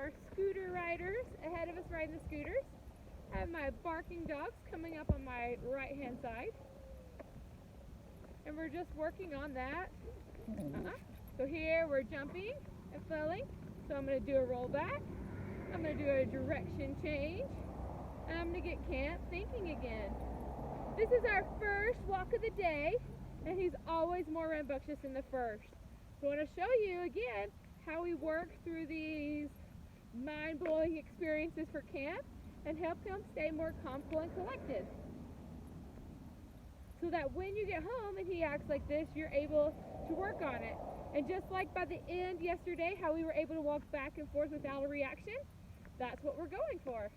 our scooter riders ahead of us riding the scooters. I have my barking dogs coming up on my right hand side. And we're just working on that. So here we're jumping and flailing. So I'm going to do a roll back. I'm going to do a direction change. And I'm going to get Camp thinking again. This is our first walk of the day, and he's always more rambunctious than the first. So I want to show you again how we work through these mind-blowing experiences for Camp and help him stay more calm, cool, and collected. So that when you get home and he acts like this, you're able to work on it. And just like by the end yesterday, how we were able to walk back and forth without a reaction, that's what we're going for.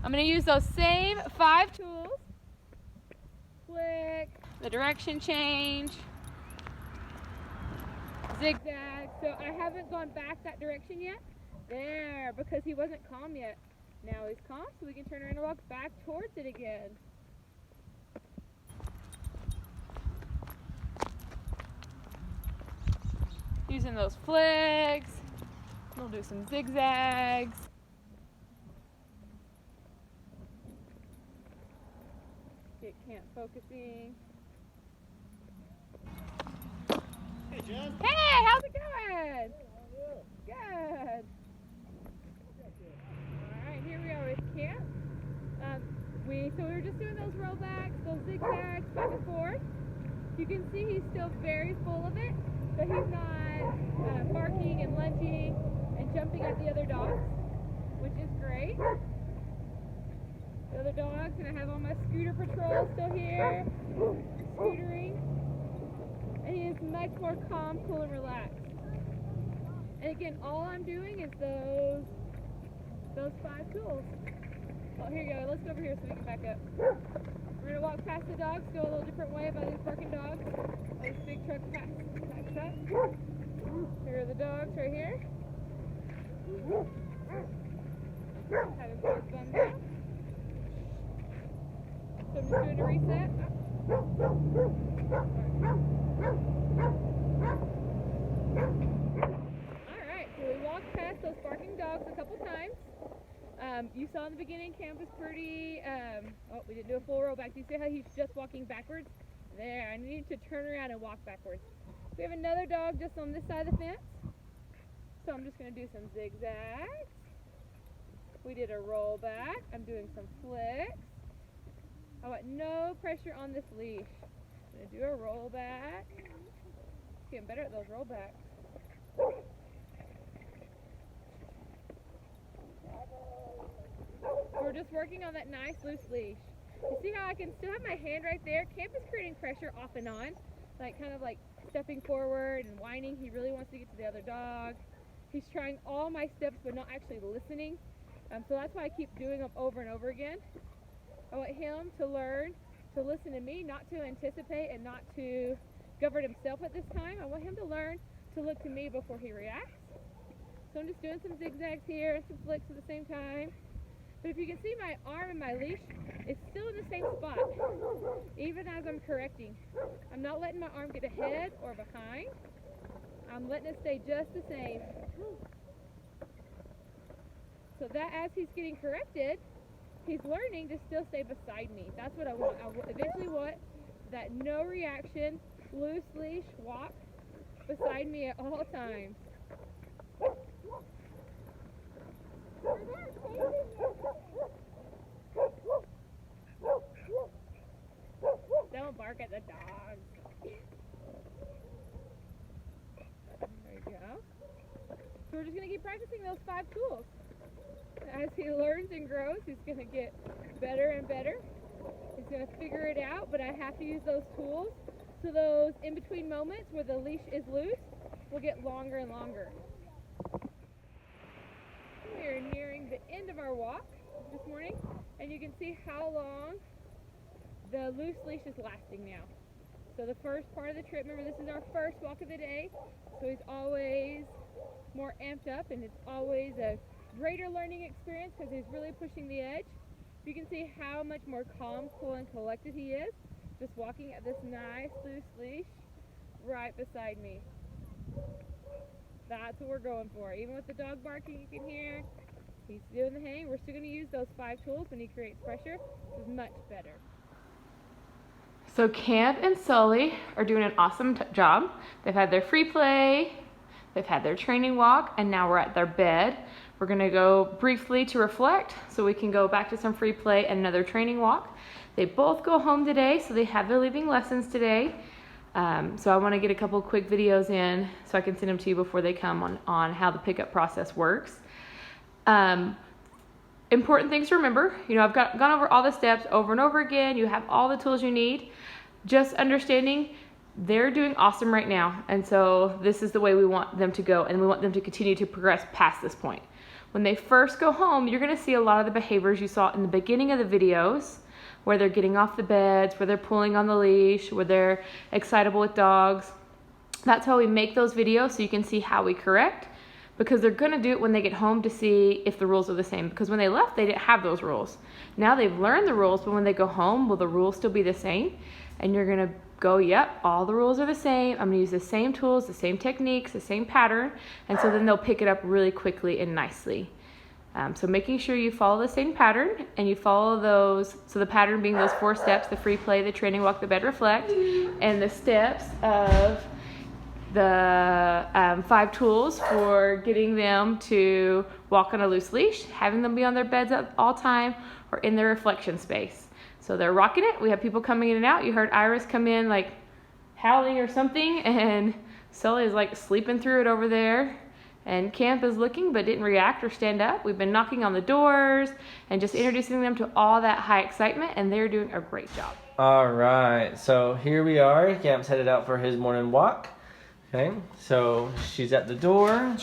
I'm going to use those same 5 tools. Flick, the direction change, zigzag. So I haven't gone back that direction yet. There, because he wasn't calm yet. Now he's calm, so we can turn around and walk back towards it again. Using those flicks. We'll do some zigzags. Get Camp focusing. Hey, Jen. Hey, how's it going? Good. Alright, here we are with Camp. So we were just doing those rollbacks, those zigzags, back and forth. You can see he's still very full of it, but he's not barking and lunging and jumping at the other dogs, which is great. The other dogs, and I have all my scooter patrol still here, scootering. And he is much more calm, cool, and relaxed. And again, all I'm doing is those 5 tools. Oh, here you go. Let's go over here so we can back up. We're gonna walk past the dogs, go a little different way by these barking dogs. This big truck backs up. Here are the dogs right here. Have him put his bum down. So I'm just doing a reset. Alright, so we walked past those barking dogs a couple times. You saw in the beginning, Camp was pretty, oh, we didn't do a full roll back. Do you see how he's just walking backwards? There, I need to turn around and walk backwards. We have another dog just on this side of the fence. So I'm just going to do some zigzags. We did a roll back. I'm doing some flicks. I want no pressure on this leash. I'm going to do a roll back. Getting better at those roll backs. We're just working on that nice loose leash. You see how I can still have my hand right there? Camp is creating pressure off and on, like kind of like stepping forward and whining. He really wants to get to the other dog. He's trying all my steps but not actually listening. So that's why I keep doing them over and over again. I want him to learn to listen to me, not to anticipate and not to govern himself at this time. I want him to learn to look to me before he reacts. So I'm just doing some zigzags here and some flicks at the same time. But if you can see, my arm and my leash is still in the same spot, even as I'm correcting. I'm not letting my arm get ahead or behind. I'm letting it stay just the same. So that as he's getting corrected, he's learning to still stay beside me. That's what I want. I eventually want that no reaction, loose leash walk beside me at all times. Don't bark at the dogs. There you go. So we're just going to keep practicing those 5 tools. As he learns and grows, he's going to get better and better. He's going to figure it out, but I have to use those tools so those in-between moments where the leash is loose will get longer and longer. We are nearing the end of our walk this morning, and you can see how long the loose leash is lasting now. So the first part of the trip, remember this is our first walk of the day, so he's always more amped up, and it's always a greater learning experience because he's really pushing the edge. You can see how much more calm, cool, and collected he is just walking at this nice loose leash right beside me. That's what we're going for. Even with the dog barking, you can hear he's doing the hang. We're still going to use those 5 tools when he creates pressure. This is much better. So Camp and Sully are doing an awesome job. They've had their free play, they've had their training walk, and now we're at their bed. We're going to go briefly to reflect so we can go back to some free play and another training walk. They both go home today, so they have their leaving lessons today. So I want to get a couple quick videos in so I can send them to you before they come on how the pickup process works. Important things to remember. You know, I've gone over all the steps over and over again. You have all the tools you need. Just understanding they're doing awesome right now, and so this is the way we want them to go, and we want them to continue to progress past this point. When they first go home, you're going to see a lot of the behaviors you saw in the beginning of the videos, where they're getting off the beds, where they're pulling on the leash, where they're excitable with dogs. That's how we make those videos, so you can see how we correct, because they're going to do it when they get home to see if the rules are the same, because when they left, they didn't have those rules. Now they've learned the rules, but when they go home, will the rules still be the same? And you're going to go, yep, all the rules are the same. I'm going to use the same tools, the same techniques, the same pattern, and so then they'll pick it up really quickly and nicely. So making sure you follow the same pattern, and you follow those, so the pattern being those 4 steps, the free play, the training walk, the bed, reflect, and the steps of the 5 tools for getting them to walk on a loose leash, having them be on their beds at all time, or in their reflection space. So they're rocking it. We have people coming in and out. You heard Iris come in like howling or something, and Sully is like sleeping through it over there. And Camp is looking but didn't react or stand up. We've been knocking on the doors and just introducing them to all that high excitement, and they're doing a great job. All right, so here we are. Camp's headed out for his morning walk. Okay, so she's at the door.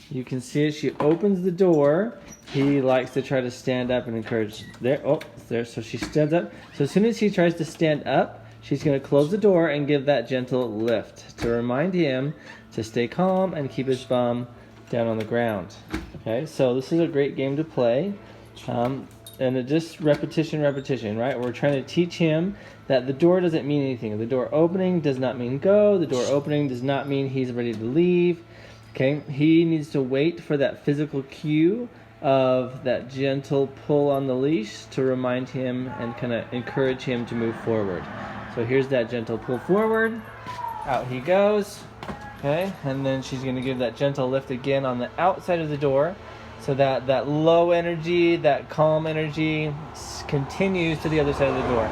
You can see it. She opens the door. He likes to try to stand up and encourage. There, oh, there. So she stands up. So as soon as he tries to stand up, she's going to close the door and give that gentle lift to remind him to stay calm and keep his bum down on the ground. Okay, so this is a great game to play. And it just repetition, right? We're trying to teach him that the door doesn't mean anything. The door opening does not mean go. The door opening does not mean he's ready to leave. Okay, he needs to wait for that physical cue of that gentle pull on the leash to remind him and kind of encourage him to move forward. So here's that gentle pull forward. Out he goes. Okay, and then she's going to give that gentle lift again on the outside of the door, so that low energy, that calm energy continues to the other side of the door.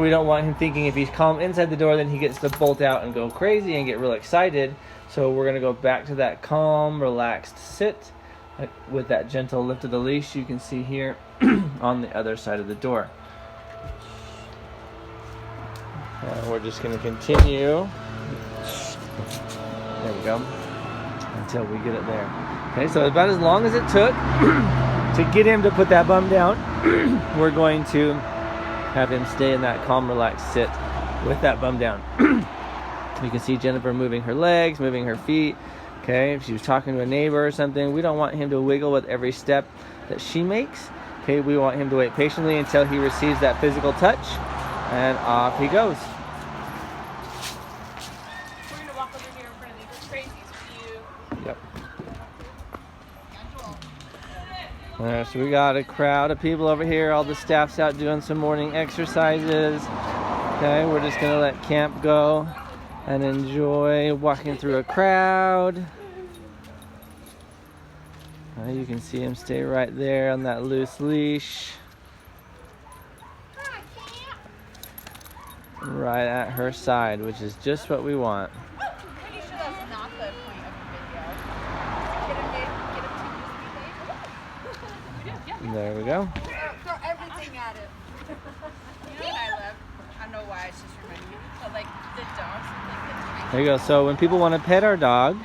We don't want him thinking if he's calm inside the door, then he gets to bolt out and go crazy and get real excited. So we're going to go back to that calm, relaxed sit with that gentle lift of the leash you can see here on the other side of the door. And we're just going to continue. There we go. Until we get it there. Okay, so about as long as it took to get him to put that bum down, we're going to have him stay in that calm, relaxed sit with that bum down. You can see Jennifer moving her legs, moving her feet. Okay, if she was talking to a neighbor or something, we don't want him to wiggle with every step that she makes. Okay, we want him to wait patiently until he receives that physical touch, and off he goes. We're going to walk over here in front of these crazies for you. Yep. So we got a crowd of people over here. All the staff's out doing some morning exercises. Okay, we're just gonna let Camp go and enjoy walking through a crowd. You can see him stay right there on that loose leash. Right at her side, which is just what we want. Pretty sure that's not the point of the video. There we go. Throw everything at it. You know what I love? I don't know why it's just reminding me. But like the dogs, like There you go. So when people want to pet our dog,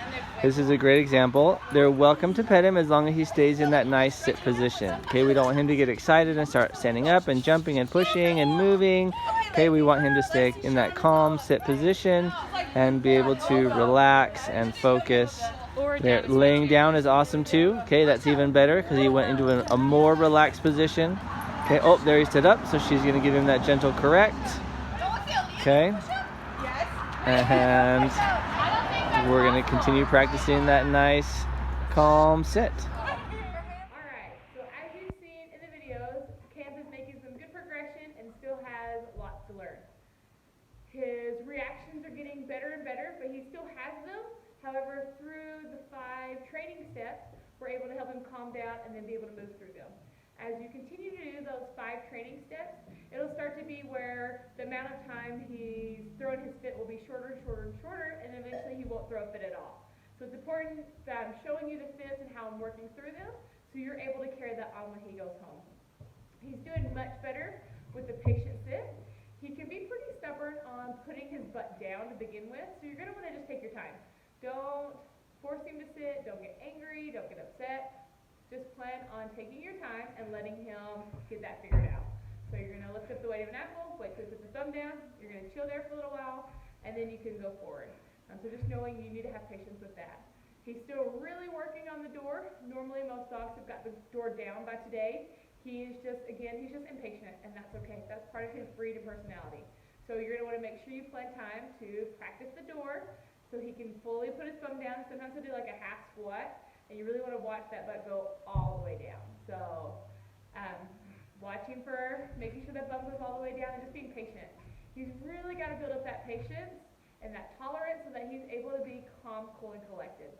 this is a great example. They're welcome to pet him as long as he stays in that nice sit position. Okay, we don't want him to get excited and start standing up and jumping and pushing and moving. Okay, we want him to stay in that calm sit position and be able to relax and focus. There, laying down is awesome too. Okay, that's even better because he went into a more relaxed position. Okay, oh, there he stood up, so she's going to give him that gentle correct. Okay, and we're gonna continue practicing that nice, calm sit. Alright, so as you've seen in the videos, Camp is making some good progression and still has lots to learn. His reactions are getting better and better, but he still has them. However, through the 5 training steps, we're able to help him calm down and then be able to move through them. As you continue to do those 5 training steps, it'll start to be where the amount of time he's throwing his fit will be shorter and shorter and shorter, and eventually he won't throw a fit at all. So it's important that I'm showing you the fits and how I'm working through them, so you're able to carry that on when he goes home. He's doing much better with the patient sit. He can be pretty stubborn on putting his butt down to begin with, so you're going to want to just take your time. Don't force him to sit, don't get angry, don't get upset. Just plan on taking your time and letting him get that figured out. So you're going to lift up the weight of an apple, wait till he puts the thumb down, you're going to chill there for a little while, and then you can go forward. So just knowing you need to have patience with that. He's still really working on the door. Normally most dogs have got the door down by today. He is just, again, he's just impatient, and that's okay. That's part of his breed and personality. So you're going to want to make sure you plan time to practice the door so he can fully put his thumb down. Sometimes he'll do like a half squat, and you really want to watch that butt go all the way down. So watching for making sure that butt goes all the way down and just being patient. He's really got to build up that patience and that tolerance so that he's able to be calm, cool, and collected.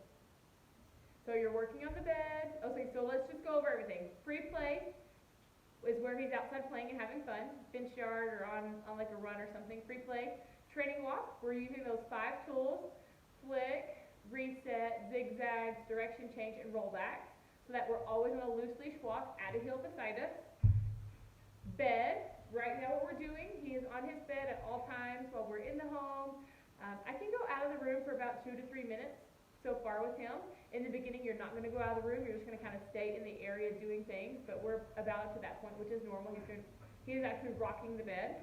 So you're working on the bed. Okay, so let's just go over everything. Free play is where he's outside playing and having fun. Bench yard or on like a run or something. Free play. Training walk, we're using those 5 tools: flick, reset, zigzags, direction change, and rollbacks, so that we're always on a loose leash walk at a heel beside us. Bed, right now what we're doing, he is on his bed at all times while we're in the home. I can go out of the room for about 2 to 3 minutes so far with him. In the beginning, you're not going to go out of the room, you're just going to kind of stay in the area doing things, but we're about to that point, which is normal. He's actually rocking the bed.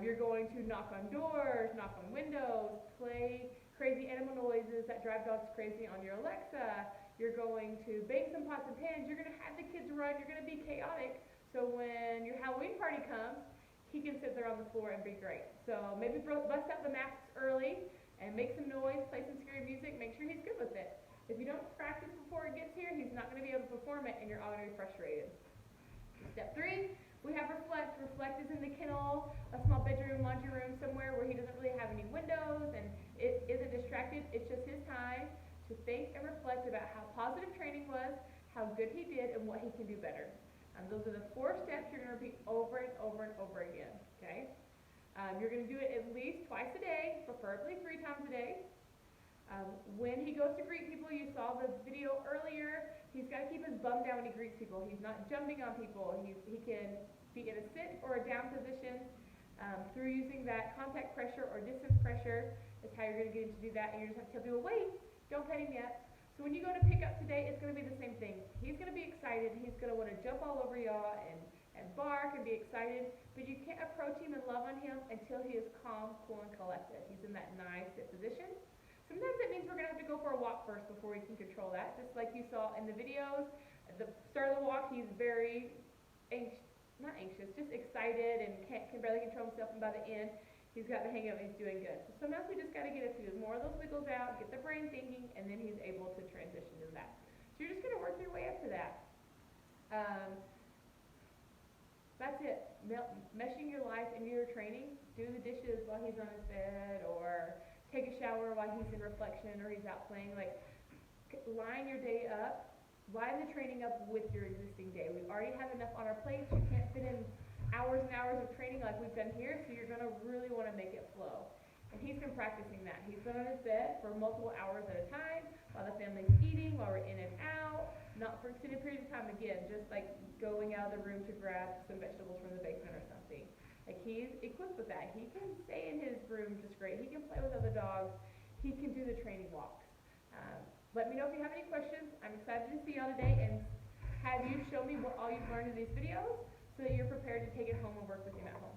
You're going to knock on doors, knock on windows, play crazy animal noises that drive dogs crazy on your Alexa. You're going to bake some pots and pans. You're going to have the kids run. You're going to be chaotic. So when your Halloween party comes, he can sit there on the floor and be great. So maybe bust out the masks early and make some noise, play some scary music. Make sure he's good with it. If you don't practice before it gets here, he's not going to be able to perform it, and you're all going to be frustrated. Step 3. We have reflect. Reflect is in the kennel, a small bedroom, laundry room, somewhere where he doesn't really have any windows and it isn't distracted. It's just his time to think and reflect about how positive training was, how good he did, and what he can do better. Those are the 4 steps you're going to repeat over and over and over again. Okay? You're going to do it at least twice a day, preferably 3 times a day. When he goes to greet people, you saw the video earlier, he's got to keep his bum down when he greets people. He's not jumping on people. He can be in a sit or a down position. Through using that contact pressure or distance pressure is how you're going to get him to do that, and you just have to tell people, wait, don't pet him yet. So when you go to pick up today, it's going to be the same thing. He's going to be excited. He's going to want to jump all over y'all and bark and be excited, but you can't approach him and love on him until he is calm, cool, and collected. He's in that nice sit position. Sometimes it means we're going to have to go for a walk first before we can control that, just like you saw in the videos. At the start of the walk, he's very not anxious, just excited and can barely control himself, and by the end, he's got the hang of it, he's doing good. So sometimes we just got to get a few more of those wiggles out, get the brain thinking, and then he's able to transition to that. So you're just going to work your way up to that. That's it. Meshing your life into your training. Do the dishes while he's on his bed, or take a shower while he's in reflection or he's out playing. Like, line your day up. Line the training up with your existing day. We already have enough on our plates. You can't fit in hours and hours of training like we've done here, so you're going to really want to make it flow. And he's been practicing that. He's been on his bed for multiple hours at a time while the family's eating, while we're in and out, not for extended periods of time again, just like going out of the room to grab some vegetables from the basement or something. Like, he's equipped with that. He can stay in his room just great. He can play with other dogs. He can do the training walks. Let me know if you have any questions. I'm excited to see y'all today and have you show me what all you've learned in these videos so that you're prepared to take it home and work with him at home.